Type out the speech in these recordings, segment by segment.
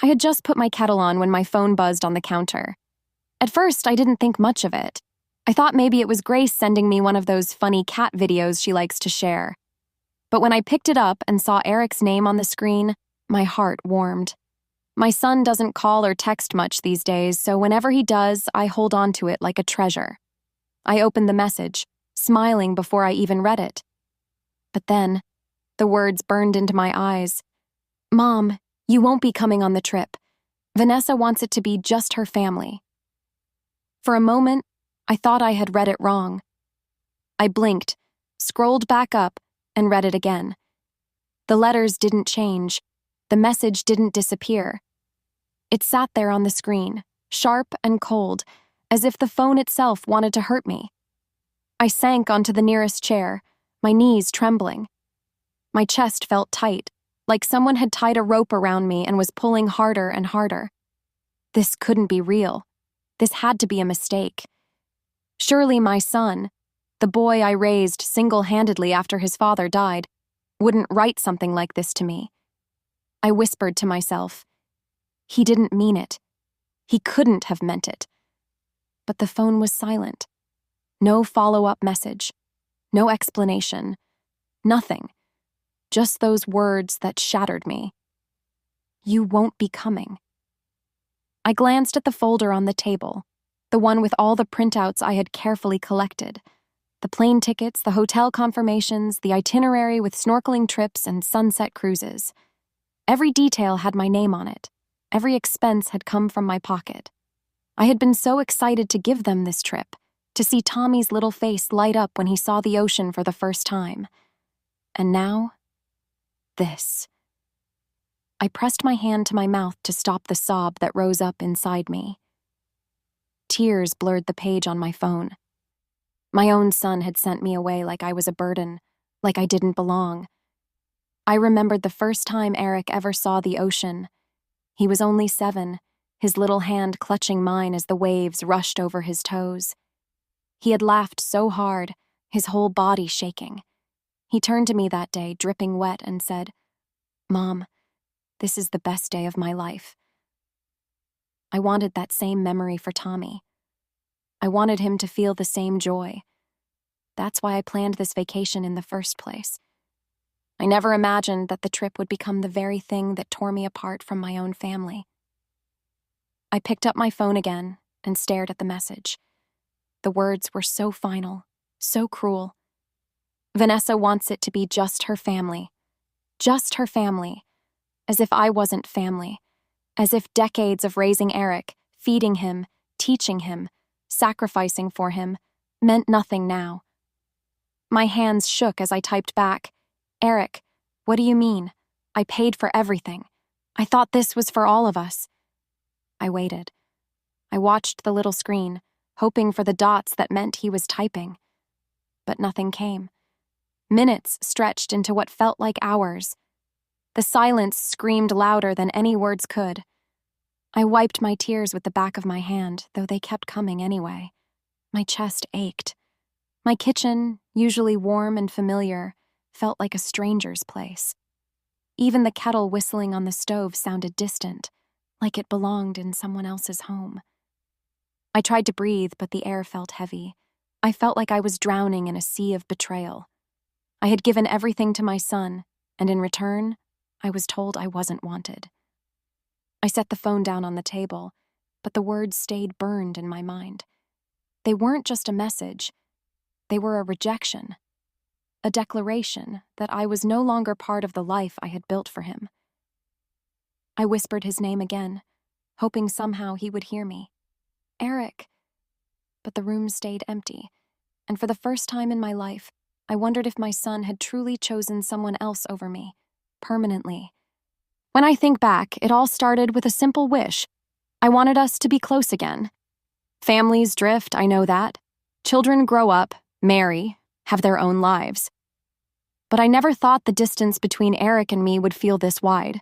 I had just put my kettle on when my phone buzzed on the counter. At first, I didn't think much of it. I thought maybe it was Grace sending me one of those funny cat videos she likes to share. But when I picked it up and saw Eric's name on the screen, my heart warmed. My son doesn't call or text much these days, so whenever he does, I hold on to it like a treasure. I opened the message, smiling before I even read it. But then, the words burned into my eyes. "Mom, you won't be coming on the trip. Vanessa wants it to be just her family." For a moment, I thought I had read it wrong. I blinked, scrolled back up, and read it again. The letters didn't change. The message didn't disappear. It sat there on the screen, sharp and cold, as if the phone itself wanted to hurt me. I sank onto the nearest chair, my knees trembling. My chest felt tight, like someone had tied a rope around me and was pulling harder and harder. This couldn't be real. This had to be a mistake. Surely my son, the boy I raised single-handedly after his father died, wouldn't write something like this to me. I whispered to myself, he didn't mean it. He couldn't have meant it. But the phone was silent. No follow-up message. No explanation. Nothing. Just those words that shattered me. You won't be coming. I glanced at the folder on the table, the one with all the printouts I had carefully collected. The plane tickets, the hotel confirmations, the itinerary with snorkeling trips and sunset cruises. Every detail had my name on it. Every expense had come from my pocket. I had been so excited to give them this trip, to see Tommy's little face light up when he saw the ocean for the first time. And now, this. I pressed my hand to my mouth to stop the sob that rose up inside me. Tears blurred the page on my phone. My own son had sent me away like I was a burden, like I didn't belong. I remembered the first time Eric ever saw the ocean. He was only 7, his little hand clutching mine as the waves rushed over his toes. He had laughed so hard, his whole body shaking. He turned to me that day, dripping wet, and said, "Mom, this is the best day of my life." I wanted that same memory for Tommy. I wanted him to feel the same joy. That's why I planned this vacation in the first place. I never imagined that the trip would become the very thing that tore me apart from my own family. I picked up my phone again and stared at the message. The words were so final, so cruel. Vanessa wants it to be just her family. Just her family. As if I wasn't family. As if decades of raising Eric, feeding him, teaching him, sacrificing for him, meant nothing now. My hands shook as I typed back, "Eric, what do you mean? I paid for everything. I thought this was for all of us." I waited. I watched the little screen, hoping for the dots that meant he was typing. But nothing came. Minutes stretched into what felt like hours. The silence screamed louder than any words could. I wiped my tears with the back of my hand, though they kept coming anyway. My chest ached. My kitchen, usually warm and familiar, felt like a stranger's place. Even the kettle whistling on the stove sounded distant, like it belonged in someone else's home. I tried to breathe, but the air felt heavy. I felt like I was drowning in a sea of betrayal. I had given everything to my son, and in return, I was told I wasn't wanted. I set the phone down on the table, but the words stayed burned in my mind. They weren't just a message. They were a rejection. A declaration that I was no longer part of the life I had built for him. I whispered his name again, hoping somehow he would hear me. "Eric." But the room stayed empty, and for the first time in my life, I wondered if my son had truly chosen someone else over me, permanently. When I think back, it all started with a simple wish. I wanted us to be close again. Families drift, I know that. Children grow up, marry, have their own lives. But I never thought the distance between Eric and me would feel this wide.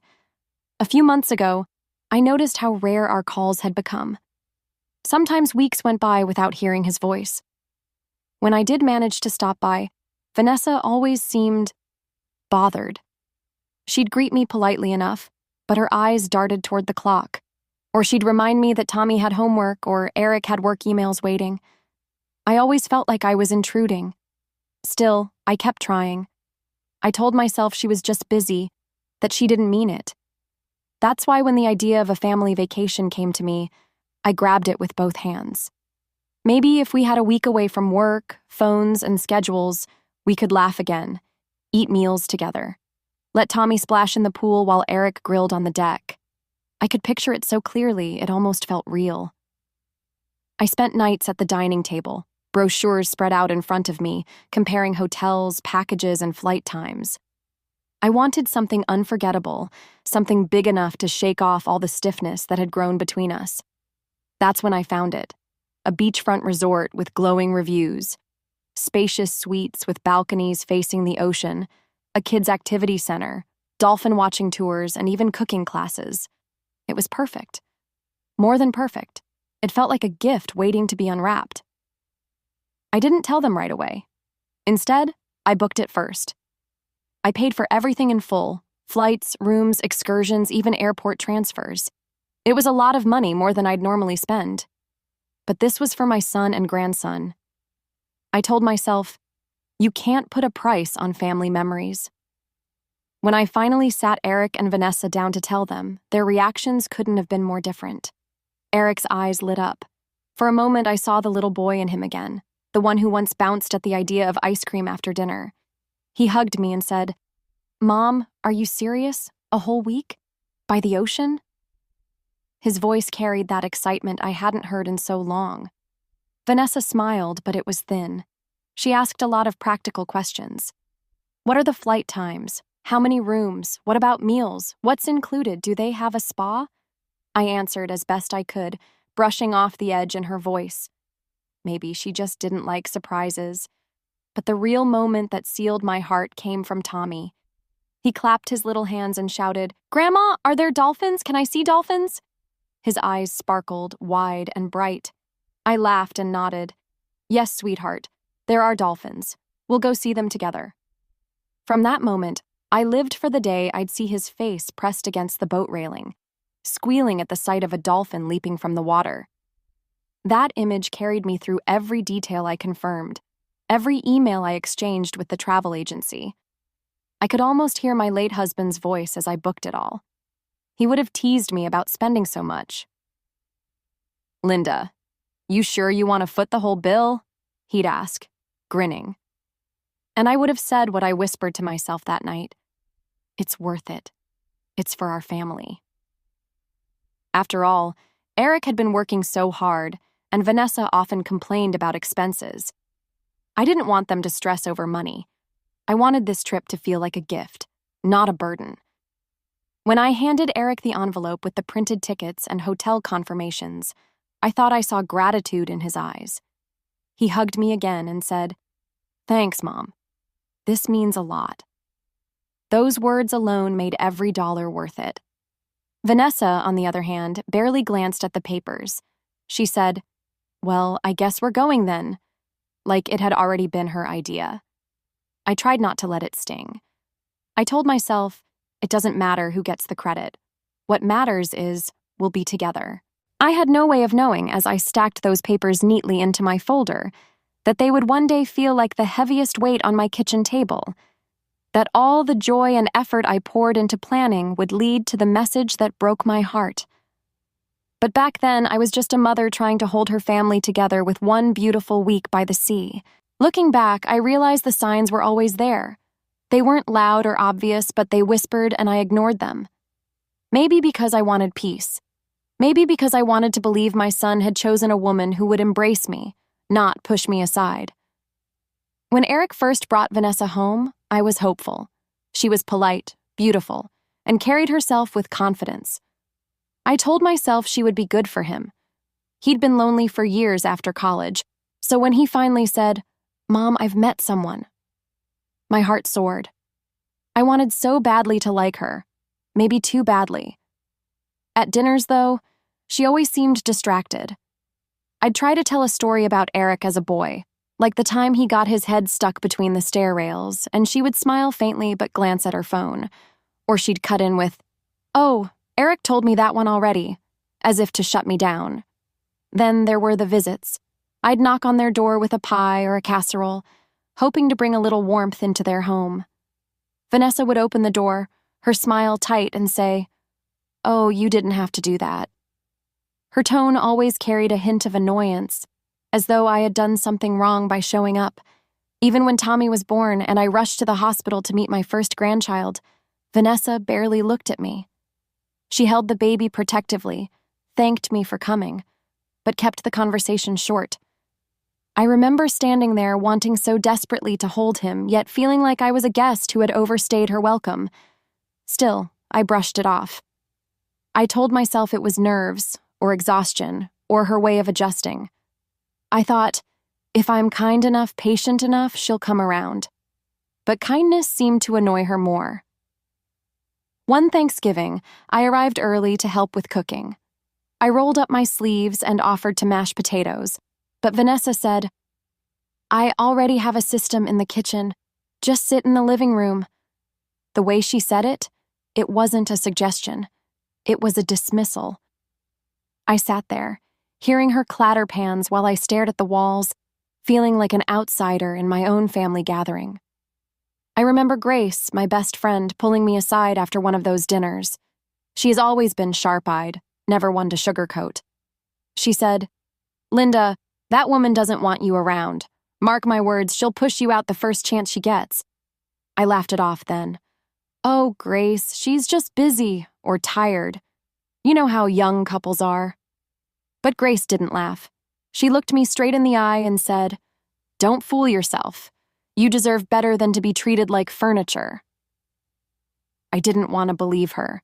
A few months ago, I noticed how rare our calls had become. Sometimes weeks went by without hearing his voice. When I did manage to stop by, Vanessa always seemed bothered. She'd greet me politely enough, but her eyes darted toward the clock. Or she'd remind me that Tommy had homework or Eric had work emails waiting. I always felt like I was intruding. Still, I kept trying. I told myself she was just busy, that she didn't mean it. That's why when the idea of a family vacation came to me, I grabbed it with both hands. Maybe if we had a week away from work, phones, and schedules, we could laugh again, eat meals together, let Tommy splash in the pool while Eric grilled on the deck. I could picture it so clearly, it almost felt real. I spent nights at the dining table, brochures spread out in front of me, comparing hotels, packages, and flight times. I wanted something unforgettable, something big enough to shake off all the stiffness that had grown between us. That's when I found it. A beachfront resort with glowing reviews, spacious suites with balconies facing the ocean, a kids' activity center, dolphin watching tours, and even cooking classes. It was perfect. More than perfect. It felt like a gift waiting to be unwrapped. I didn't tell them right away. Instead, I booked it first. I paid for everything in full: flights, rooms, excursions, even airport transfers. It was a lot of money, more than I'd normally spend. But this was for my son and grandson. I told myself, you can't put a price on family memories. When I finally sat Eric and Vanessa down to tell them, their reactions couldn't have been more different. Eric's eyes lit up. For a moment, I saw the little boy in him again, the one who once bounced at the idea of ice cream after dinner. He hugged me and said, "Mom, are you serious? A whole week? By the ocean?" His voice carried that excitement I hadn't heard in so long. Vanessa smiled, but it was thin. She asked a lot of practical questions. What are the flight times? How many rooms? What about meals? What's included? Do they have a spa? I answered as best I could, brushing off the edge in her voice. Maybe she just didn't like surprises. But the real moment that sealed my heart came from Tommy. He clapped his little hands and shouted, "Grandma, are there dolphins? Can I see dolphins?" His eyes sparkled, wide and bright. I laughed and nodded. "Yes, sweetheart, there are dolphins. We'll go see them together." From that moment, I lived for the day I'd see his face pressed against the boat railing, squealing at the sight of a dolphin leaping from the water. That image carried me through every detail I confirmed, every email I exchanged with the travel agency. I could almost hear my late husband's voice as I booked it all. He would have teased me about spending so much. "Linda, you sure you want to foot the whole bill?" he'd ask, grinning. And I would have said what I whispered to myself that night. It's worth it. It's for our family. After all, Eric had been working so hard, and Vanessa often complained about expenses. I didn't want them to stress over money. I wanted this trip to feel like a gift, not a burden. When I handed Eric the envelope with the printed tickets and hotel confirmations, I thought I saw gratitude in his eyes. He hugged me again and said, "Thanks, Mom. This means a lot." Those words alone made every dollar worth it. Vanessa, on the other hand, barely glanced at the papers. She said, "Well, I guess we're going then," like it had already been her idea. I tried not to let it sting. I told myself, it doesn't matter who gets the credit. What matters is we'll be together. I had no way of knowing, as I stacked those papers neatly into my folder, that they would one day feel like the heaviest weight on my kitchen table, that all the joy and effort I poured into planning would lead to the message that broke my heart. But back then, I was just a mother trying to hold her family together with one beautiful week by the sea. Looking back, I realized the signs were always there. They weren't loud or obvious, but they whispered and I ignored them. Maybe because I wanted peace. Maybe because I wanted to believe my son had chosen a woman who would embrace me, not push me aside. When Eric first brought Vanessa home, I was hopeful. She was polite, beautiful, and carried herself with confidence. I told myself she would be good for him. He'd been lonely for years after college, so when he finally said, "Mom, I've met someone," my heart soared. I wanted so badly to like her, maybe too badly. At dinners, though, she always seemed distracted. I'd try to tell a story about Eric as a boy, like the time he got his head stuck between the stair rails, and she would smile faintly but glance at her phone. Or she'd cut in with, "Oh, Eric told me that one already, as if to shut me down. Then there were the visits. I'd knock on their door with a pie or a casserole, hoping to bring a little warmth into their home. Vanessa would open the door, her smile tight, and say, "Oh, you didn't have to do that." Her tone always carried a hint of annoyance, as though I had done something wrong by showing up. Even when Tommy was born and I rushed to the hospital to meet my first grandchild, Vanessa barely looked at me. She held the baby protectively, thanked me for coming, but kept the conversation short. I remember standing there wanting so desperately to hold him, yet feeling like I was a guest who had overstayed her welcome. Still, I brushed it off. I told myself it was nerves, or exhaustion, or her way of adjusting. I thought, if I'm kind enough, patient enough, she'll come around. But kindness seemed to annoy her more. One Thanksgiving, I arrived early to help with cooking. I rolled up my sleeves and offered to mash potatoes, but Vanessa said, "I already have a system in the kitchen. Just sit in the living room." The way she said it, it wasn't a suggestion. It was a dismissal. I sat there, hearing her clatter pans while I stared at the walls, feeling like an outsider in my own family gathering. I remember Grace, my best friend, pulling me aside after one of those dinners. She has always been sharp-eyed, never one to sugarcoat. She said, "Linda, that woman doesn't want you around. Mark my words, she'll push you out the first chance she gets." I laughed it off then. "Oh, Grace, she's just busy or tired. You know how young couples are." But Grace didn't laugh. She looked me straight in the eye and said, "Don't fool yourself. You deserve better than to be treated like furniture." I didn't want to believe her.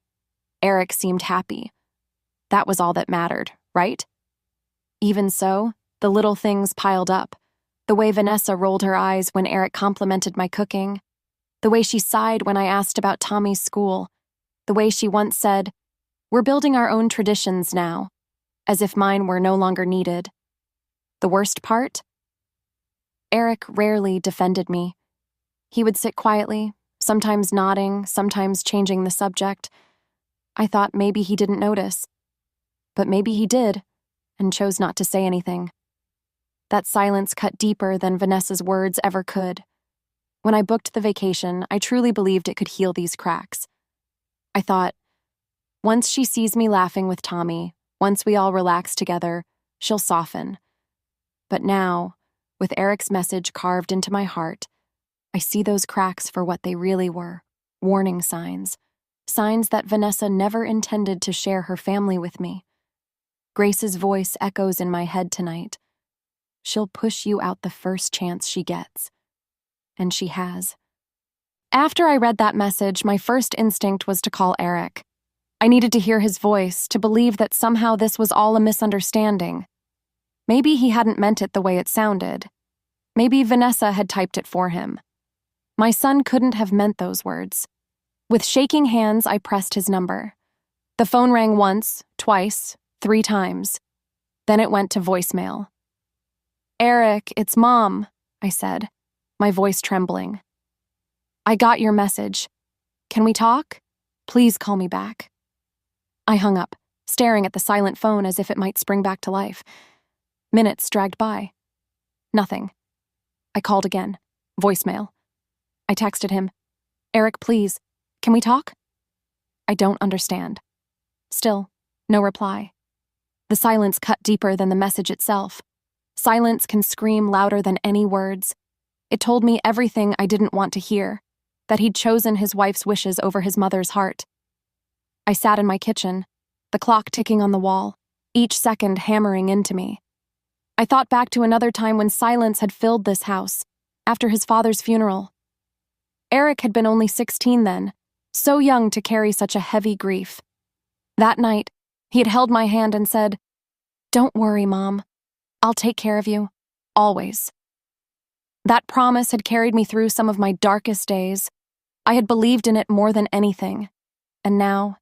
Eric seemed happy. That was all that mattered, right? Even so, the little things piled up. The way Vanessa rolled her eyes when Eric complimented my cooking. The way she sighed when I asked about Tommy's school. The way she once said, "We're building our own traditions now," as if mine were no longer needed. The worst part? Eric rarely defended me. He would sit quietly, sometimes nodding, sometimes changing the subject. I thought maybe he didn't notice. But maybe he did, and chose not to say anything. That silence cut deeper than Vanessa's words ever could. When I booked the vacation, I truly believed it could heal these cracks. I thought, once she sees me laughing with Tommy, once we all relax together, she'll soften. But now, with Eric's message carved into my heart, I see those cracks for what they really were, warning signs. Signs that Vanessa never intended to share her family with me. Grace's voice echoes in my head tonight. She'll push you out the first chance she gets. And she has. After I read that message, my first instinct was to call Eric. I needed to hear his voice, to believe that somehow this was all a misunderstanding. Maybe he hadn't meant it the way it sounded. Maybe Vanessa had typed it for him. My son couldn't have meant those words. With shaking hands, I pressed his number. The phone rang once, twice, 3 times. Then it went to voicemail. "Eric, it's Mom," I said, my voice trembling. "I got your message. Can we talk? Please call me back." I hung up, staring at the silent phone as if it might spring back to life. Minutes dragged by. Nothing. I called again. Voicemail. I texted him, "Eric, please, can we talk?" "I don't understand." Still, no reply. The silence cut deeper than the message itself. Silence can scream louder than any words. It told me everything I didn't want to hear, that he'd chosen his wife's wishes over his mother's heart. I sat in my kitchen, the clock ticking on the wall, each second hammering into me. I thought back to another time when silence had filled this house, after his father's funeral. Eric had been only 16 then, so young to carry such a heavy grief. That night, he had held my hand and said, "Don't worry, Mom. I'll take care of you, always." That promise had carried me through some of my darkest days. I had believed in it more than anything, and now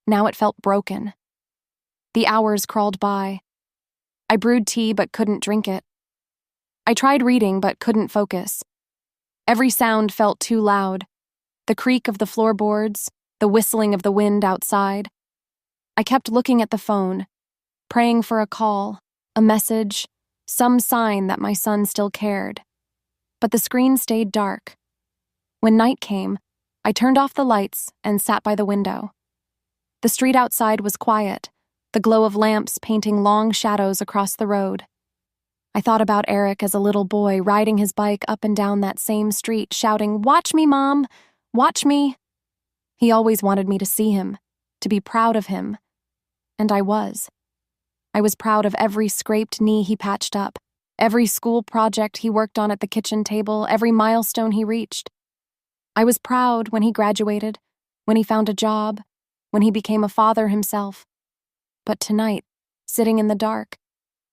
it felt broken. The hours crawled by. I brewed tea but couldn't drink it. I tried reading but couldn't focus. Every sound felt too loud. The creak of the floorboards, the whistling of the wind outside. I kept looking at the phone, praying for a call, a message, some sign that my son still cared. But the screen stayed dark. When night came, I turned off the lights and sat by the window. The street outside was quiet, the glow of lamps painting long shadows across the road. I thought about Eric as a little boy riding his bike up and down that same street, shouting, "Watch me, Mom! Watch me!" He always wanted me to see him, to be proud of him. And I was. I was proud of every scraped knee he patched up, every school project he worked on at the kitchen table, every milestone he reached. I was proud when he graduated, when he found a job, when he became a father himself. But tonight, sitting in the dark,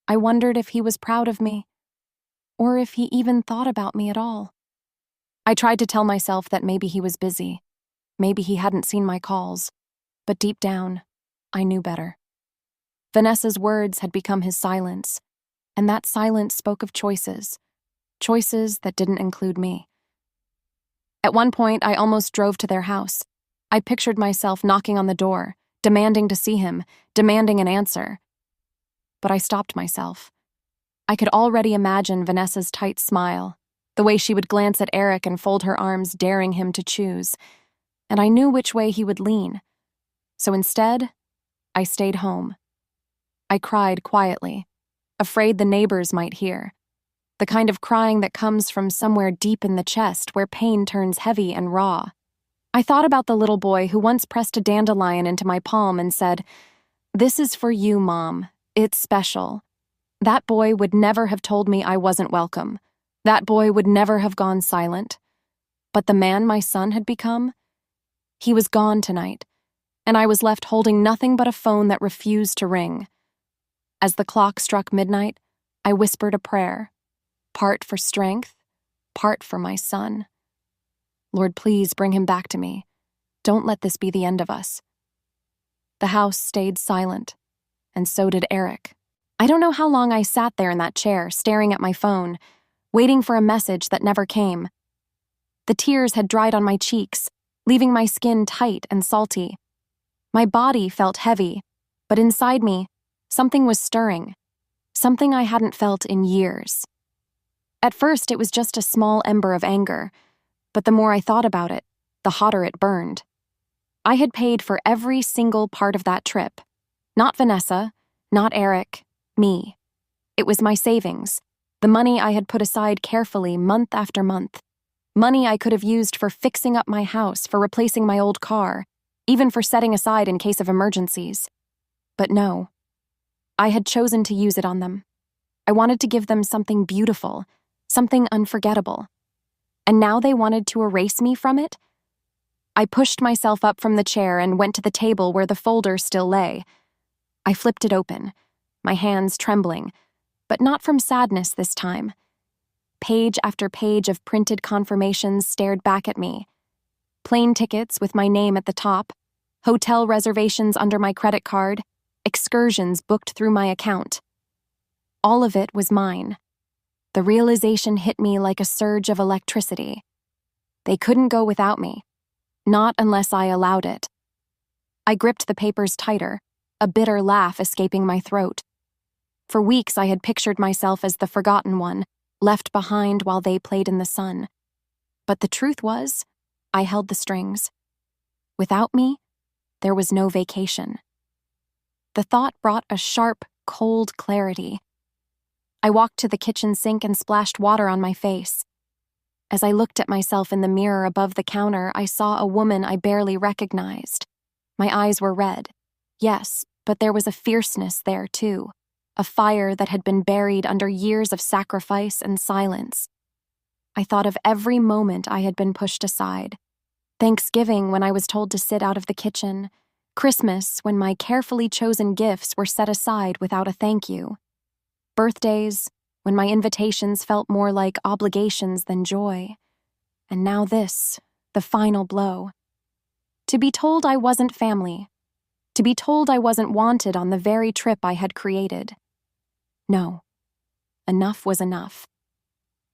I wondered if he was proud of me, or if he even thought about me at all. I tried to tell myself that maybe he was busy, maybe he hadn't seen my calls, but deep down, I knew better. Vanessa's words had become his silence, and that silence spoke of choices that didn't include me. At one point, I almost drove to their house. I pictured myself knocking on the door, demanding to see him, demanding an answer. But I stopped myself. I could already imagine Vanessa's tight smile, the way she would glance at Eric and fold her arms, daring him to choose. And I knew which way he would lean. So instead, I stayed home. I cried quietly, afraid the neighbors might hear. The kind of crying that comes from somewhere deep in the chest where pain turns heavy and raw. I thought about the little boy who once pressed a dandelion into my palm and said, "This is for you, Mom. It's special." That boy would never have told me I wasn't welcome. That boy would never have gone silent. But the man my son had become? He was gone tonight, and I was left holding nothing but a phone that refused to ring. As the clock struck midnight, I whispered a prayer, part for strength, part for my son. Lord, please bring him back to me. Don't let this be the end of us. The house stayed silent, and so did Eric. I don't know how long I sat there in that chair, staring at my phone, waiting for a message that never came. The tears had dried on my cheeks, leaving my skin tight and salty. My body felt heavy, but inside me, something was stirring, something I hadn't felt in years. At first, it was just a small ember of anger, but the more I thought about it, the hotter it burned. I had paid for every single part of that trip. Not Vanessa, not Eric, me. It was my savings, the money I had put aside carefully month after month. Money I could have used for fixing up my house, for replacing my old car, even for setting aside in case of emergencies. But no, I had chosen to use it on them. I wanted to give them something beautiful, something unforgettable. And now they wanted to erase me from it? I pushed myself up from the chair and went to the table where the folder still lay. I flipped it open, my hands trembling, but not from sadness this time. Page after page of printed confirmations stared back at me. Plane tickets with my name at the top, hotel reservations under my credit card, excursions booked through my account. All of it was mine. The realization hit me like a surge of electricity. They couldn't go without me, not unless I allowed it. I gripped the papers tighter, a bitter laugh escaping my throat. For weeks I had pictured myself as the forgotten one, left behind while they played in the sun. But the truth was, I held the strings. Without me, there was no vacation. The thought brought a sharp, cold clarity. I walked to the kitchen sink and splashed water on my face. As I looked at myself in the mirror above the counter, I saw a woman I barely recognized. My eyes were red. Yes, but there was a fierceness there, too. A fire that had been buried under years of sacrifice and silence. I thought of every moment I had been pushed aside. Thanksgiving, when I was told to sit out of the kitchen. Christmas, when my carefully chosen gifts were set aside without a thank you. Birthdays, when my invitations felt more like obligations than joy. And now this, the final blow. To be told I wasn't family. To be told I wasn't wanted on the very trip I had created. No. Enough was enough.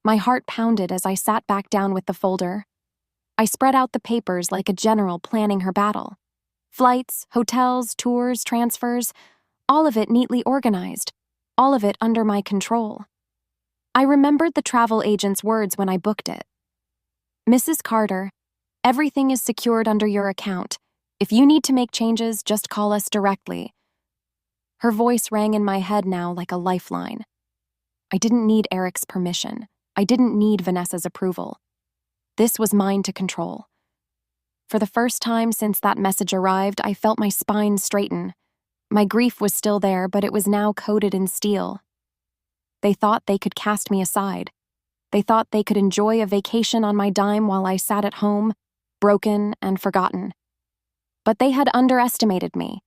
My heart pounded as I sat back down with the folder. I spread out the papers like a general planning her battle. Flights, hotels, tours, transfers, all of it neatly organized, all of it under my control. I remembered the travel agent's words when I booked it. "Mrs. Carter, everything is secured under your account. If you need to make changes, just call us directly." Her voice rang in my head now like a lifeline. I didn't need Eric's permission. I didn't need Vanessa's approval. This was mine to control. For the first time since that message arrived, I felt my spine straighten. My grief was still there, but it was now coated in steel. They thought they could cast me aside. They thought they could enjoy a vacation on my dime while I sat at home, broken and forgotten. But they had underestimated me.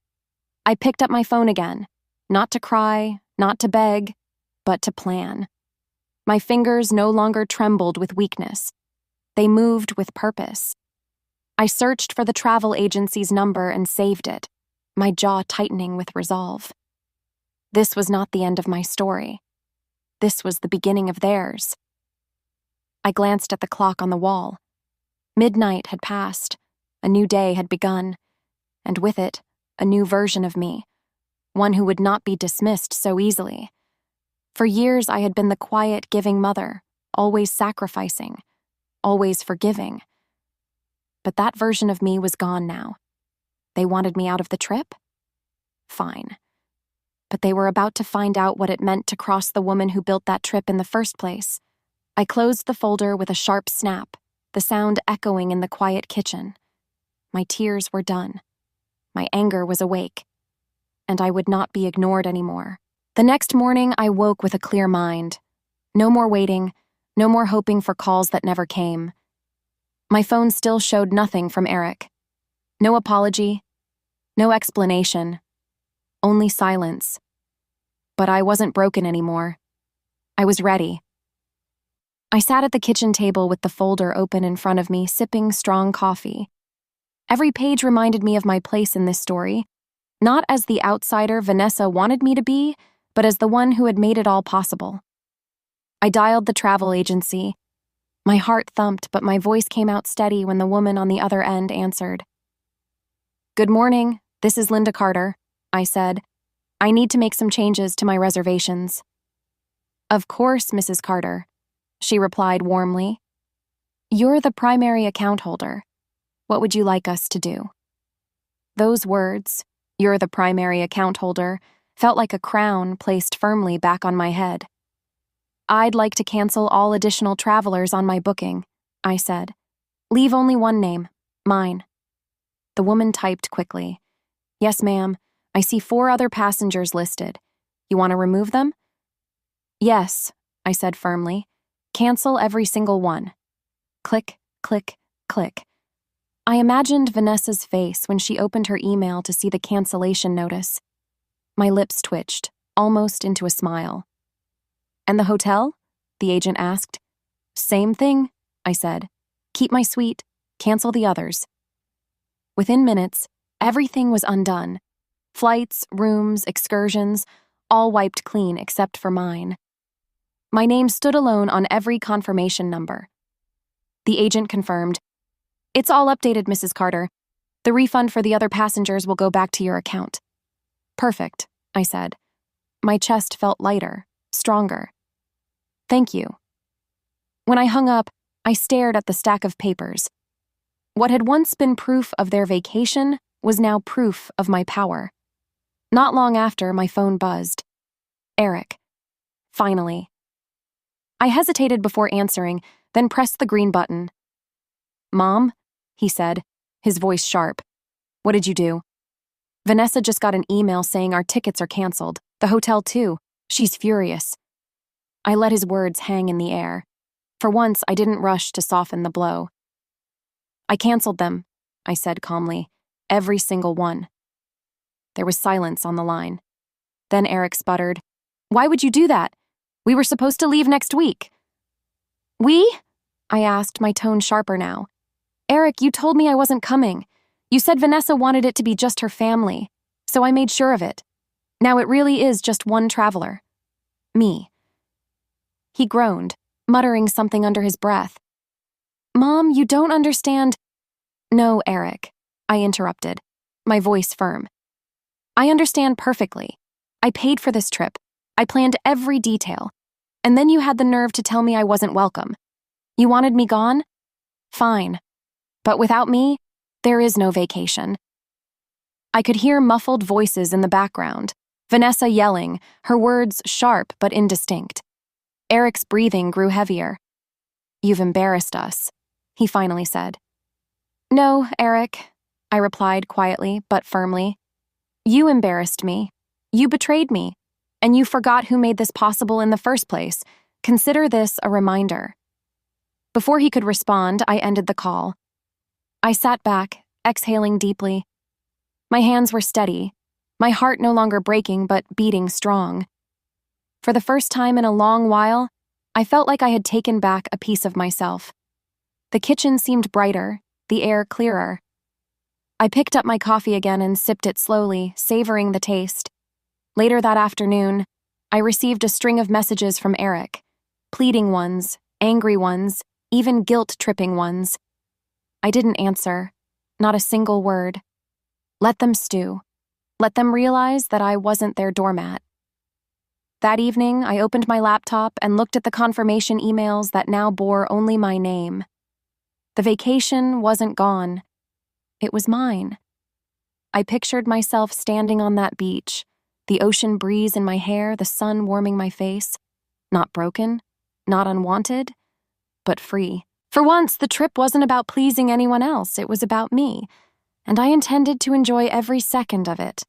I picked up my phone again, not to cry, not to beg, but to plan. My fingers no longer trembled with weakness. They moved with purpose. I searched for the travel agency's number and saved it, my jaw tightening with resolve. This was not the end of my story. This was the beginning of theirs. I glanced at the clock on the wall. Midnight had passed, a new day had begun, and with it, a new version of me, one who would not be dismissed so easily. For years I had been the quiet, giving mother, always sacrificing, always forgiving. But that version of me was gone now. They wanted me out of the trip? Fine. But they were about to find out what it meant to cross the woman who built that trip in the first place. I closed the folder with a sharp snap, the sound echoing in the quiet kitchen. My tears were done. My anger was awake. And I would not be ignored anymore. The next morning, I woke with a clear mind. No more waiting, no more hoping for calls that never came. My phone still showed nothing from Eric. No apology, no explanation, only silence. But I wasn't broken anymore. I was ready. I sat at the kitchen table with the folder open in front of me, sipping strong coffee. Every page reminded me of my place in this story, not as the outsider Vanessa wanted me to be, but as the one who had made it all possible. I dialed the travel agency. My heart thumped, but my voice came out steady when the woman on the other end answered. "Good morning, this is Linda Carter," I said. "I need to make some changes to my reservations." "Of course, Mrs. Carter," she replied warmly. "You're the primary account holder. What would you like us to do?" Those words, "You're the primary account holder," felt like a crown placed firmly back on my head. "I'd like to cancel all additional travelers on my booking," I said. "Leave only one name, mine." The woman typed quickly. "Yes, ma'am. I see 4 other passengers listed. You want to remove them?" "Yes," I said firmly. "Cancel every single one." Click, click, click. I imagined Vanessa's face when she opened her email to see the cancellation notice. My lips twitched, almost into a smile. "And the hotel?" the agent asked. "Same thing," I said. "Keep my suite, cancel the others." Within minutes, everything was undone. Flights, rooms, excursions, all wiped clean except for mine. My name stood alone on every confirmation number. The agent confirmed, "It's all updated, Mrs. Carter. The refund for the other passengers will go back to your account." "Perfect," I said. My chest felt lighter, stronger. "Thank you." When I hung up, I stared at the stack of papers. What had once been proof of their vacation was now proof of my power. Not long after, my phone buzzed. Eric. Finally. I hesitated before answering, then pressed the green button. "Mom?" he said, his voice sharp. "What did you do?" "Vanessa just got an email saying our tickets are canceled. The hotel too. She's furious." I let his words hang in the air. For once, I didn't rush to soften the blow. "I canceled them," I said calmly. "Every single one." There was silence on the line. Then Eric sputtered, "Why would you do that? We were supposed to leave next week." "We?" I asked, my tone sharper now. "Eric, you told me I wasn't coming. You said Vanessa wanted it to be just her family, so I made sure of it. Now it really is just one traveler. Me." He groaned, muttering something under his breath. Mom, you don't understand. No, Eric, I interrupted, my voice firm. I understand perfectly. I paid for this trip. I planned every detail. And then you had the nerve to tell me I wasn't welcome. You wanted me gone? Fine. But without me, there is no vacation. I could hear muffled voices in the background, Vanessa yelling, her words sharp but indistinct. Eric's breathing grew heavier. You've embarrassed us, he finally said. No, Eric, I replied quietly but firmly. You embarrassed me. You betrayed me. And you forgot who made this possible in the first place. Consider this a reminder. Before he could respond, I ended the call. I sat back, exhaling deeply. My hands were steady, my heart no longer breaking but beating strong. For the first time in a long while, I felt like I had taken back a piece of myself. The kitchen seemed brighter, the air clearer. I picked up my coffee again and sipped it slowly, savoring the taste. Later that afternoon, I received a string of messages from Eric, pleading ones, angry ones, even guilt-tripping ones. I didn't answer, not a single word. Let them stew. Let them realize that I wasn't their doormat. That evening, I opened my laptop and looked at the confirmation emails that now bore only my name. The vacation wasn't gone. It was mine. I pictured myself standing on that beach, the ocean breeze in my hair, the sun warming my face. Not broken, not unwanted, but free. For once, the trip wasn't about pleasing anyone else, it was about me, and I intended to enjoy every second of it.